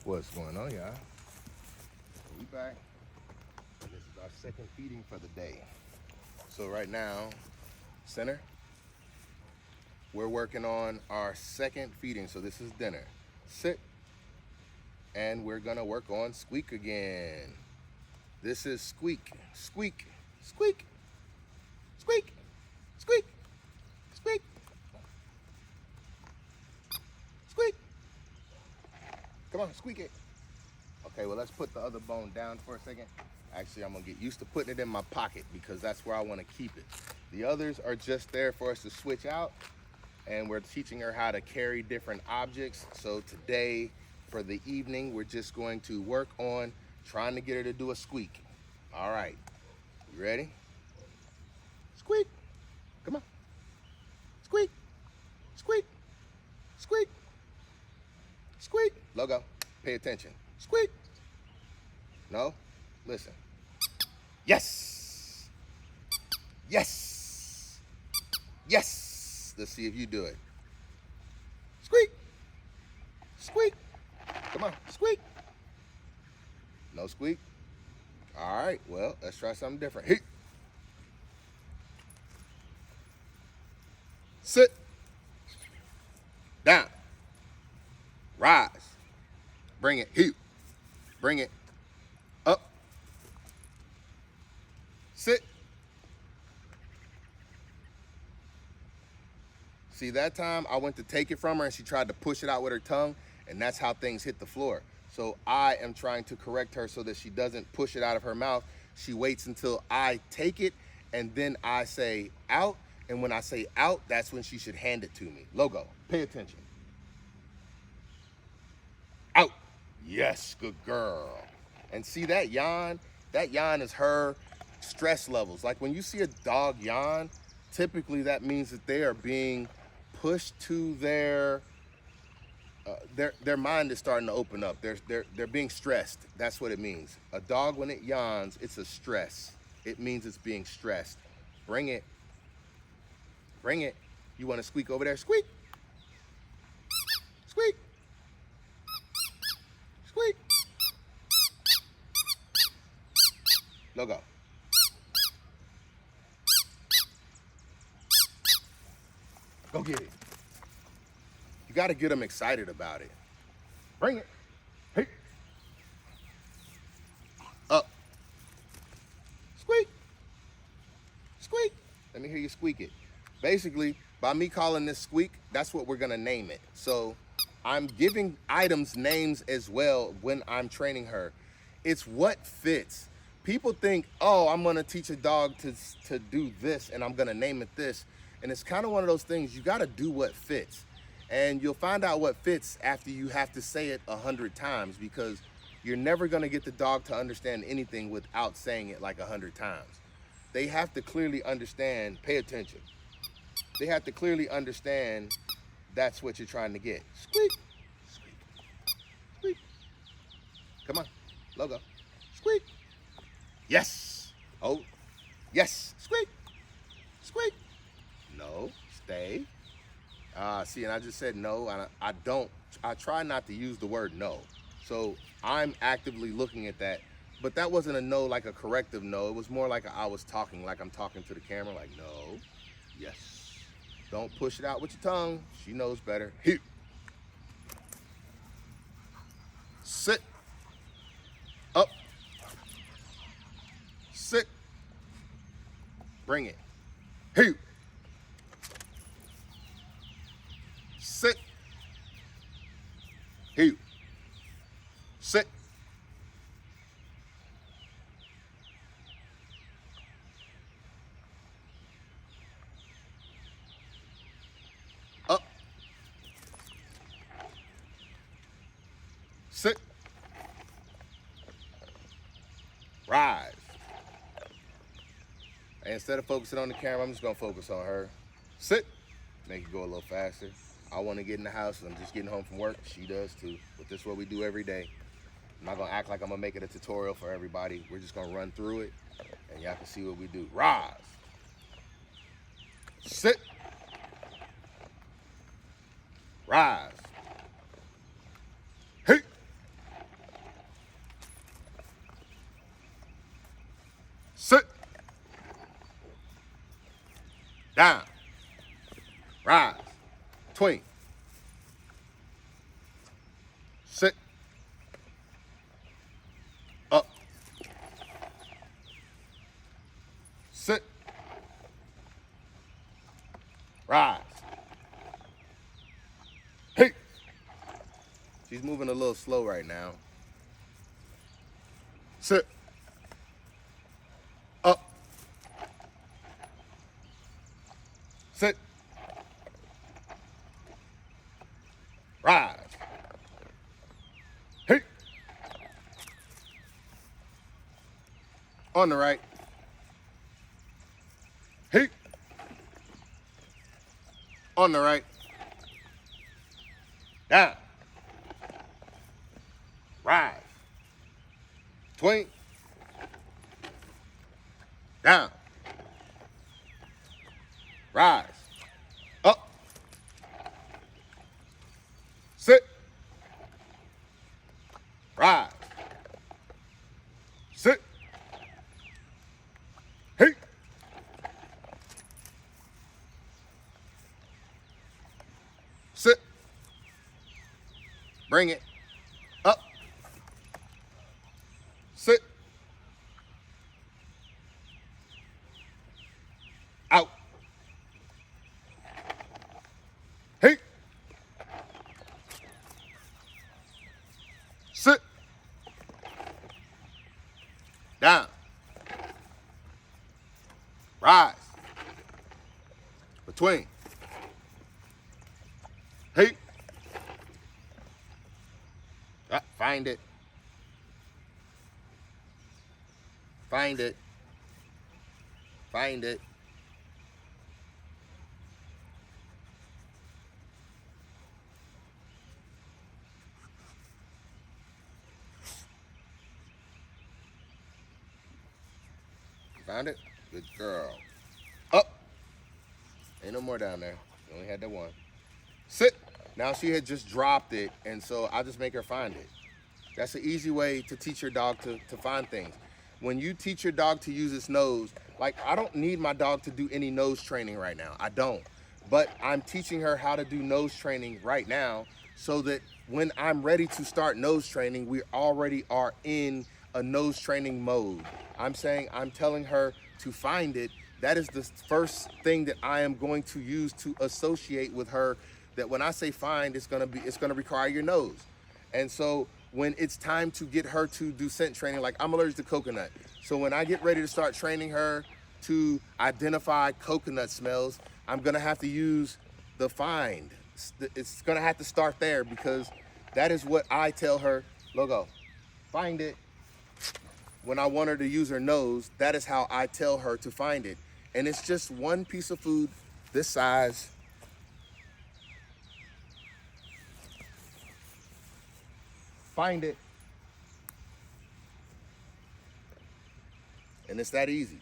What's going on, y'all? We back. This is our second feeding for the day. So right now, center, we're working on our second feeding. So this is dinner. Sit, and we're gonna work on squeak again. This is squeak, squeak, squeak, squeak, squeak, squeak, squeak. Come on, squeak it. Okay, well, let's put the other bone down for a second. Actually, I'm gonna get used to putting it in my pocket because that's where I wanna keep it. The others are just there for us to switch out, and we're teaching her how to carry different objects. So today, for the evening, we're just going to work on trying to get her to do a squeak. All right, you ready? Squeak, come on. Squeak, squeak, squeak, squeak. Logo, pay attention. Squeak. No, listen. Yes, yes, yes. Let's see if you do it. Squeak, squeak. Come on, squeak. No squeak. All right, well, let's try something different. Hey. Sit. Down. Rise. Bring it. Heel. Bring it. Up. Sit. See, that time I went to take it from her and she tried to push it out with her tongue, and that's how things hit the floor. So I am trying to correct her so that she doesn't push it out of her mouth. She waits until I take it, and then I say out. And when I say out, that's when she should hand it to me. Logo, pay attention. Out. Yes, good girl. And see that yawn? That yawn is her stress levels. Like when you see a dog yawn, typically that means that they are being pushed to their mind is starting to open up. They're being stressed. That's what it means. A dog when it yawns, it's a stress. It means it's being stressed. Bring it. Bring it. You want to squeak over there? Squeak. Squeak. Squeak. Logo. Go get it. You got to get them excited about it. Bring it. Hey. Up. Squeak. Squeak. Let me hear you squeak it. Basically, by me calling this squeak, that's what we're going to name it. So I'm giving items names as well when I'm training her. It's what fits. People think, oh, I'm going to teach a dog to do this and I'm going to name it this. And it's kind of one of those things, you got to do what fits. And you'll find out what fits after you have to say it 100 times, because you're never going to get the dog to understand anything without saying it like 100 times. They have to clearly understand, pay attention. They have to clearly understand that's what you're trying to get. Squeak, squeak, squeak. Come on, logo. Squeak. Yes. Oh, yes. Squeak, squeak. No, stay. See, and I just said no. I don't. I try not to use the word no. So I'm actively looking at that. But that wasn't a no like a corrective no. It was more like I was talking, like I'm talking to the camera, like no, yes. Don't push it out with your tongue. She knows better. Here. Sit. Up. Sit. Bring it. Here. Sit. Here. Sit. Up. Sit. Rise. And instead of focusing on the camera, I'm just gonna focus on her. Sit. Make it go a little faster. I want to get in the house, and I'm just getting home from work. She does too. But this is what we do every day. I'm not gonna act like I'm gonna make it a tutorial for everybody. We're just gonna run through it, and y'all can see what we do. Rise. Sit. Rise. Hey. down, rise, tween, sit, up, sit, rise, hey. She's moving a little slow right now. Sit, up, sit, rise, hey. On the right, hey. On the right, down, rise, tween, down, rise, up, sit, rise, sit, hey. Sit, bring it, up, sit, out, hey, sit, down, rise, between, hey, find it, find it, find it. Found it? Good girl. Up. Ain't no more down there. You only had that one. Sit. Now she had just dropped it, and so I just make her find it. That's an easy way to teach your dog to find things. When you teach your dog to use its nose, like I don't need my dog to do any nose training right now. I don't. But I'm teaching her how to do nose training right now so that when I'm ready to start nose training, we already are in a nose training mode. I'm telling her to find it. That is the first thing that I am going to use to associate with her, that when I say find, it's gonna require your nose. And so when it's time to get her to do scent training, like I'm allergic to coconut. So when I get ready to start training her to identify coconut smells, I'm gonna have to use the find. It's gonna have to start there because that is what I tell her, Logo, find it. When I want her to use her nose, that is how I tell her to find it. And it's just one piece of food this size. Find it. And it's that easy.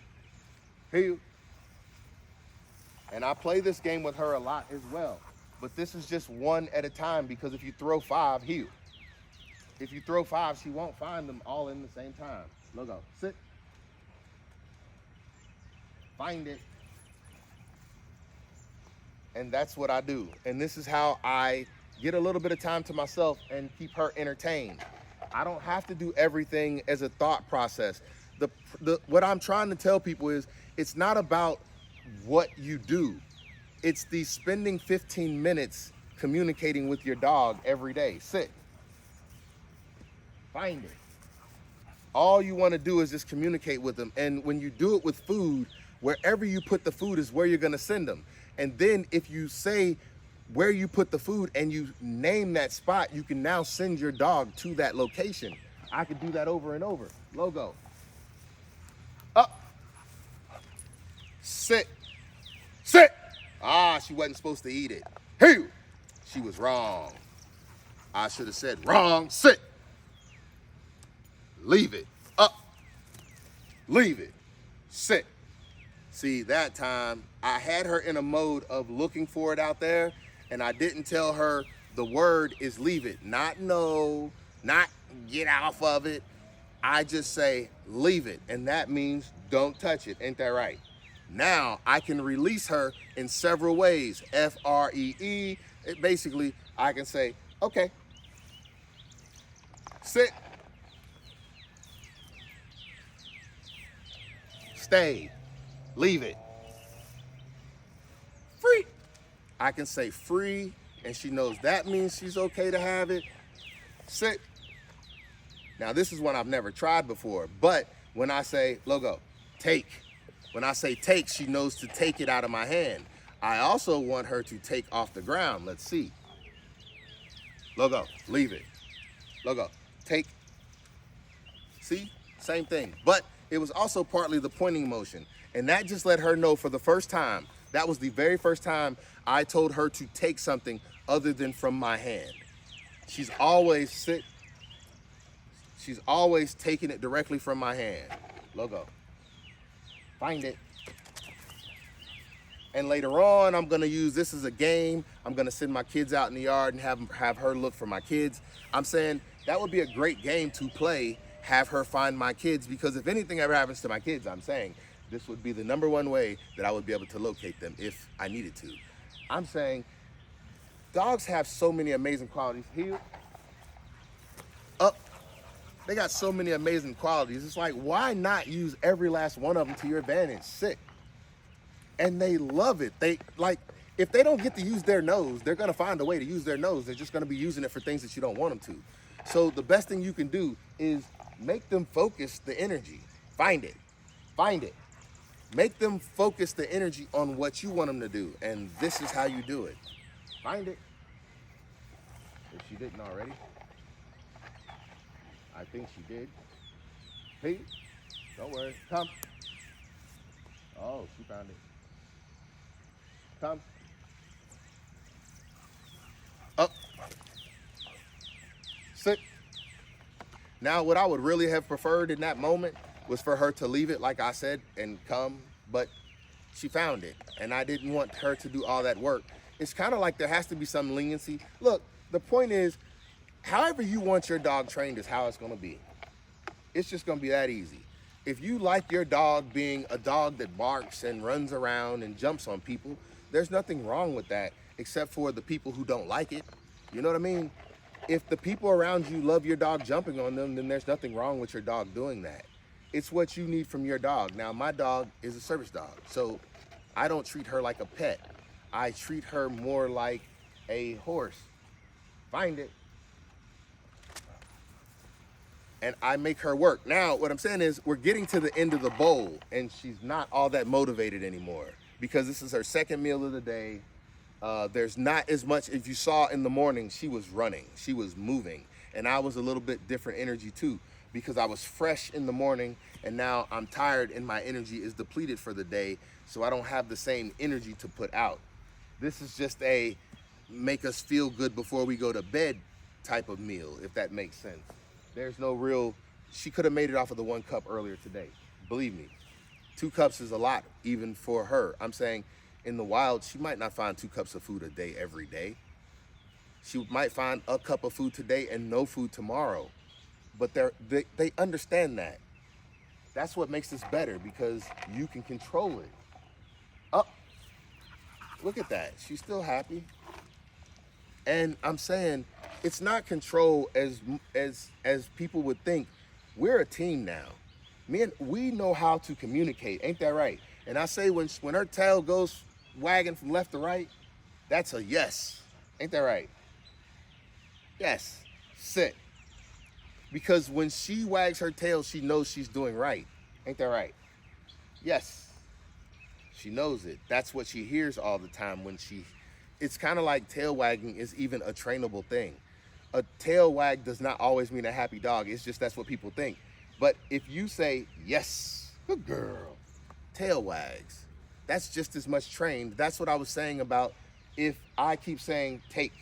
Here you. And I play this game with her a lot as well. But this is just one at a time, because if you throw 5, heal. If you throw 5, she won't find them all in the same time. Logo, sit. Find it. And that's what I do. And this is how I get a little bit of time to myself and keep her entertained. I don't have to do everything as a thought process. What I'm trying to tell people is it's not about what you do. It's the spending 15 minutes communicating with your dog every day. Sit. Find it. All you want to do is just communicate with them. And when you do it with food, wherever you put the food is where you're going to send them. And then if you say where you put the food and you name that spot, you can now send your dog to that location. I could do that over and over. Logo. Up. Sit. Sit. Ah, she wasn't supposed to eat it. Here. She was wrong. I should have said wrong. Sit. Leave it. Up. Leave it. Sit. See, that time I had her in a mode of looking for it out there, and I didn't tell her the word is leave it. Not no, not get off of it. I just say leave it, and that means don't touch it. Ain't that right? Now I can release her in several ways. F-R-E-E. Basically, I can say, okay, sit, stay, leave it, free. I can say free, and she knows that means she's okay to have it. Sit. Now this is one I've never tried before, but when I say, Logo, take. When I say take, she knows to take it out of my hand. I also want her to take off the ground. Let's see. Logo, leave it. Logo, take. See, same thing. But it was also partly the pointing motion. And that just let her know for the first time, that was the very first time I told her to take something other than from my hand. She's always she's always taking it directly from my hand. Logo, find it. And later on, I'm gonna use this as a game. I'm gonna send my kids out in the yard and have her look for my kids. I'm saying that would be a great game to play, have her find my kids, because if anything ever happens to my kids, I'm saying this would be the #1 way that I would be able to locate them if I needed to. I'm saying dogs have so many amazing qualities. Heel, up. They got so many amazing qualities. It's like, why not use every last one of them to your advantage? Sit. And they love it. They like, if they don't get to use their nose, they're gonna find a way to use their nose. They're just gonna be using it for things that you don't want them to. So the best thing you can do is make them focus the energy. Find it, find it. Make them focus the energy on what you want them to do. And this is how you do it. Find it. If she didn't already. I think she did. Pete, don't worry, come. Oh, she found it. Come. Up. Sit. Now, what I would really have preferred in that moment was for her to leave it, like I said, and come, but she found it, and I didn't want her to do all that work. It's kind of like there has to be some leniency. Look, the point is, however you want your dog trained is how it's gonna be. It's just gonna be that easy. If you like your dog being a dog that barks and runs around and jumps on people, there's nothing wrong with that, except for the people who don't like it. You know what I mean? If the people around you love your dog jumping on them, then there's nothing wrong with your dog doing that. It's what you need from your dog. Now, my dog is a service dog, so I don't treat her like a pet. I treat her more like a horse. Find it. And I make her work. Now, what I'm saying is we're getting to the end of the bowl, and she's not all that motivated anymore because this is her second meal of the day. There's not as much. If you saw in the morning, she was running, she was moving, and I was a little bit different energy too, because I was fresh in the morning and now I'm tired and my energy is depleted for the day, so I don't have the same energy to put out. This is just a make us feel good before we go to bed type of meal, if that makes sense. There's no real, she could have made it off of the 1 cup earlier today. Believe me, 2 cups is a lot even for her. I'm saying in the wild, she might not find 2 cups of food a day every day. She might find a cup of food today and no food tomorrow. But they understand that. That's what makes this better, because you can control it. Oh, look at that. She's still happy. And I'm saying it's not control as people would think. We're a team now. We know how to communicate, ain't that right? And I say when her tail goes wagging from left to right, that's a yes. Ain't that right? Yes. Sit. Because when she wags her tail, she knows she's doing right. Ain't that right? Yes. She knows it. That's what she hears all the time when it's kind of like tail wagging is even a trainable thing. A tail wag does not always mean a happy dog. It's just that's what people think. But if you say, yes, good girl, tail wags, that's just as much trained. That's what I was saying about if I keep saying take,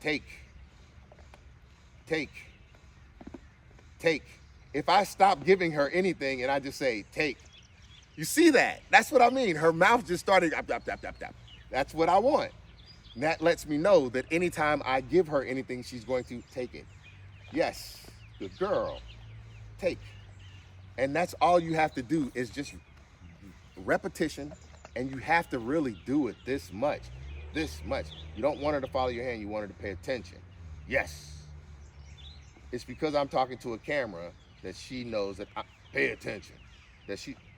take, take, take. If I stop giving her anything and I just say take, you see that? That's what I mean. Her mouth just started, that's what I want. And that lets me know that anytime I give her anything, she's going to take it. Yes, good girl, take. And that's all you have to do is just repetition, and you have to really do it this much. You don't want her to follow your hand, you want her to pay attention. Yes. It's because I'm talking to a camera that she knows that I pay attention.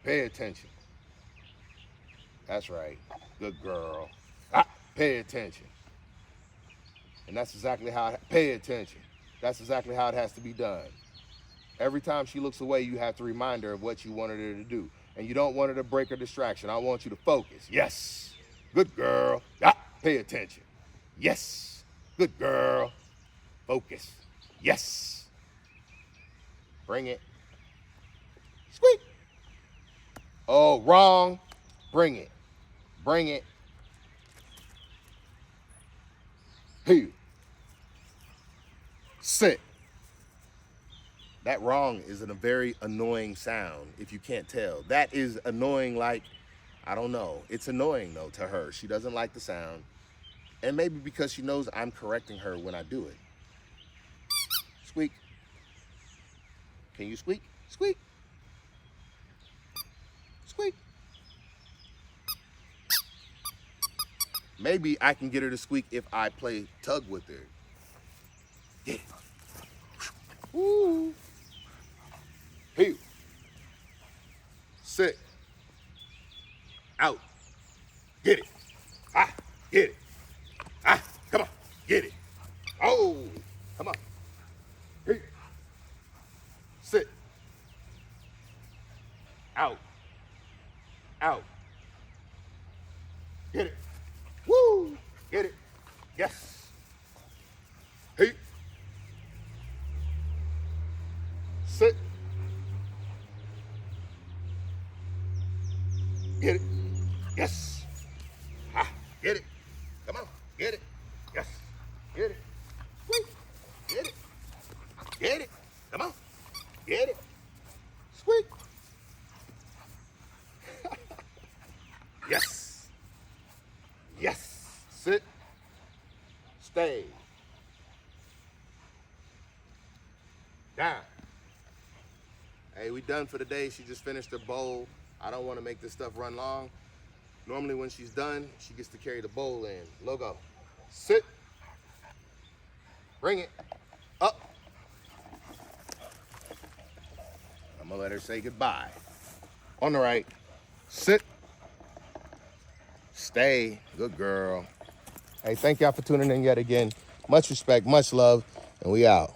Pay attention. That's right. Good girl. Pay attention. And that's exactly how, pay attention. That's exactly how it has to be done. Every time she looks away, you have to remind her of what you wanted her to do. And you don't want her to break her distraction. I want you to focus. Yes. Good girl. Pay attention. Yes. Good girl. Focus. Yes. Bring it. Squeak. Oh, wrong. Bring it. Bring it. Heel. Sit. That wrong is a very annoying sound if you can't tell. That is annoying like, I don't know. It's annoying though to her. She doesn't like the sound. And maybe because she knows I'm correcting her when I do it. Squeak. Can you squeak? Squeak. Squeak. Maybe I can get her to squeak if I play tug with her. Yeah. Woo. Heel. Sit. Out. Get it. Get it. Come on. Get it. Oh, come on. Heel. Sit. Out. Out. Get it. Woo. Get it. Yes. Heel. Sit. Get it. Yes. Get it. Come on. Get it. Yes. Get it. Squeak. Get it. Get it. Come on. Get it. Squeak. Yes. Yes. Sit. Stay. Down. Hey, we done for the day. She just finished her bowl. I don't want to make this stuff run long. Normally when she's done, she gets to carry the bowl in. Logo. Sit. Bring it. Up. I'm going to let her say goodbye. On the right. Sit. Stay. Good girl. Hey, thank y'all for tuning in yet again. Much respect, much love, and we out.